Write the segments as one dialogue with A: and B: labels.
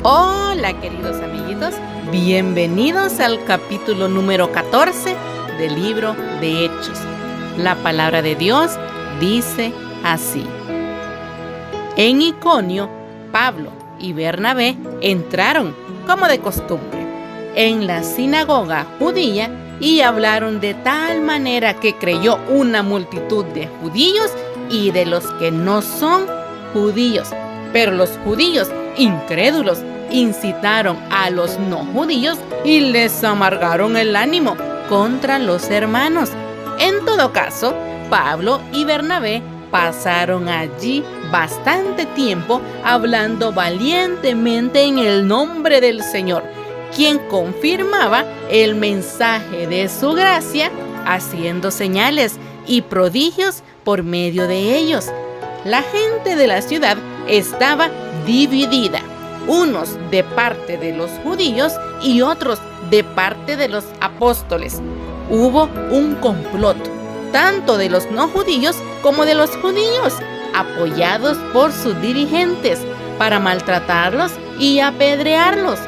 A: Hola queridos amiguitos, bienvenidos al capítulo número 14 del libro de Hechos. La palabra de Dios dice así: En Iconio, Pablo y Bernabé entraron, como de costumbre, en la sinagoga judía y hablaron de tal manera que creyó una multitud de judíos y de los que no son judíos. Pero los judíos incrédulos incitaron a los no judíos y les amargaron el ánimo contra los hermanos. En todo caso, Pablo y Bernabé pasaron allí bastante tiempo hablando valientemente en el nombre del Señor, quien confirmaba el mensaje de su gracia, haciendo señales y prodigios por medio de ellos. La gente de la ciudad estaba dividida, unos de parte de los judíos y otros de parte de los apóstoles. Hubo un complot, tanto de los no judíos como de los judíos, apoyados por sus dirigentes, para maltratarlos y apedrearlos.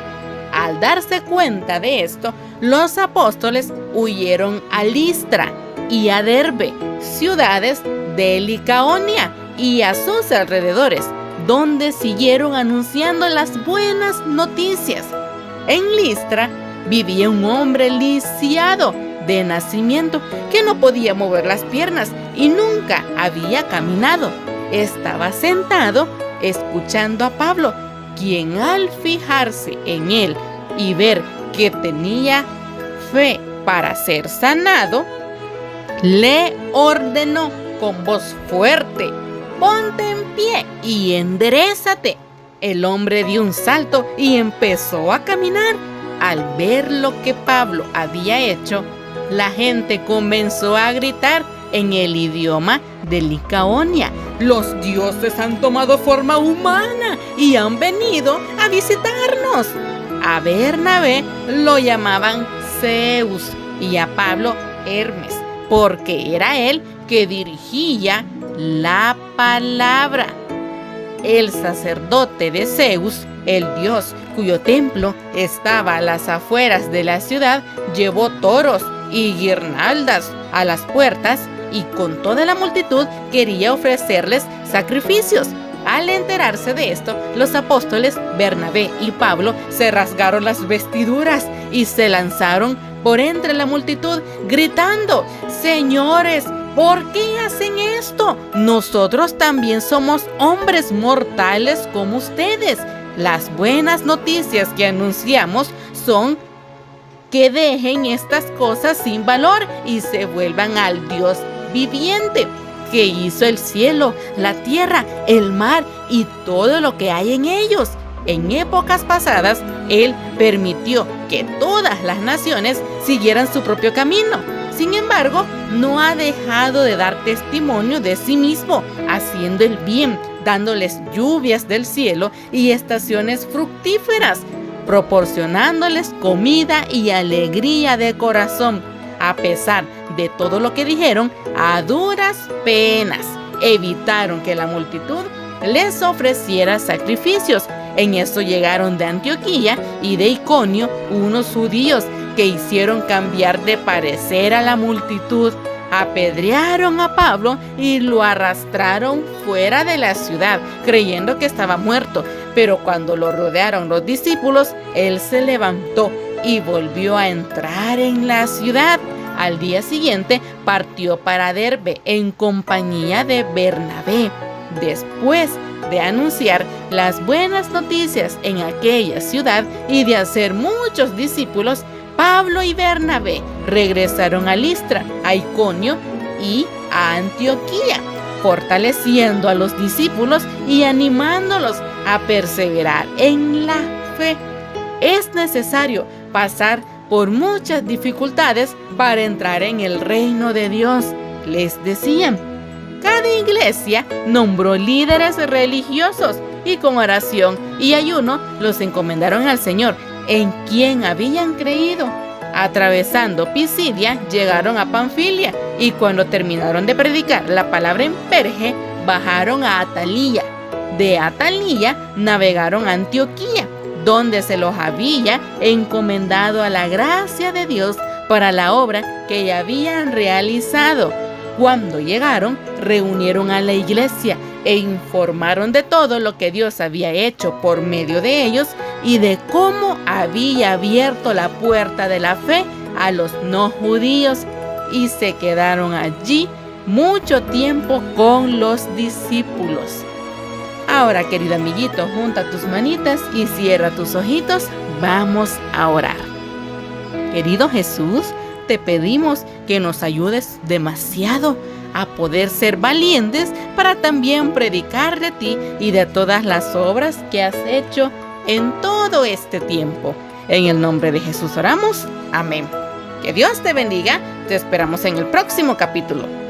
A: Al darse cuenta de esto, los apóstoles huyeron a Listra y a Derbe, ciudades de Licaonia y a sus alrededores, donde siguieron anunciando las buenas noticias. En Listra vivía un hombre lisiado de nacimiento que no podía mover las piernas y nunca había caminado. Estaba sentado escuchando a Pablo, quien al fijarse en él y ver que tenía fe para ser sanado, le ordenó con voz fuerte: «Ponte en pie y enderézate». El hombre dio un salto y empezó a caminar. Al ver lo que Pablo había hecho, la gente comenzó a gritar en el idioma de Licaonia: «Los dioses han tomado forma humana y han venido a visitarnos». A Bernabé lo llamaban Zeus y a Pablo Hermes, porque era él que dirigía la palabra. El sacerdote de Zeus, el dios cuyo templo estaba a las afueras de la ciudad, llevó toros y guirnaldas a las puertas y con toda la multitud quería ofrecerles sacrificios. Al enterarse de esto, los apóstoles Bernabé y Pablo se rasgaron las vestiduras y se lanzaron por entre la multitud gritando: «Señores, ¿por qué hacen esto? Nosotros también somos hombres mortales como ustedes. Las buenas noticias que anunciamos son que dejen estas cosas sin valor y se vuelvan al Dios viviente, que hizo el cielo, la tierra, el mar y todo lo que hay en ellos. En épocas pasadas, Él permitió que todas las naciones siguieran su propio camino. Sin embargo, no ha dejado de dar testimonio de sí mismo, haciendo el bien, dándoles lluvias del cielo y estaciones fructíferas, proporcionándoles comida y alegría de corazón. A pesar de todo lo que dijeron, a duras penas evitaron que la multitud les ofreciera sacrificios. En esto llegaron de Antioquía y de Iconio unos judíos que hicieron cambiar de parecer a la multitud. Apedrearon a Pablo y lo arrastraron fuera de la ciudad, creyendo que estaba muerto. Pero cuando lo rodearon los discípulos, él se levantó y volvió a entrar en la ciudad. Al día siguiente partió para Derbe en compañía de Bernabé. Después de anunciar las buenas noticias en aquella ciudad y de hacer muchos discípulos, Pablo y Bernabé regresaron a Listra, a Iconio y a Antioquía, fortaleciendo a los discípulos y animándolos a perseverar en la fe. Es necesario pasar por muchas dificultades para entrar en el reino de Dios, les decían. Cada iglesia nombró líderes religiosos y con oración y ayuno los encomendaron al Señor, en quien habían creído. Atravesando Pisidia, llegaron a Panfilia y cuando terminaron de predicar la palabra en Perge, bajaron a Atalía. De Atalía navegaron a Antioquía. donde se los había encomendado a la gracia de Dios para la obra que ya habían realizado. Cuando llegaron, reunieron a la iglesia e informaron de todo lo que Dios había hecho por medio de ellos y de cómo había abierto la puerta de la fe a los no judíos, y se quedaron allí mucho tiempo con los discípulos. Ahora, querido amiguito, junta tus manitas y cierra tus ojitos. Vamos a orar. Querido Jesús, te pedimos que nos ayudes demasiado a poder ser valientes para también predicar de ti y de todas las obras que has hecho en todo este tiempo. En el nombre de Jesús oramos. Amén. Que Dios te bendiga. Te esperamos en el próximo capítulo.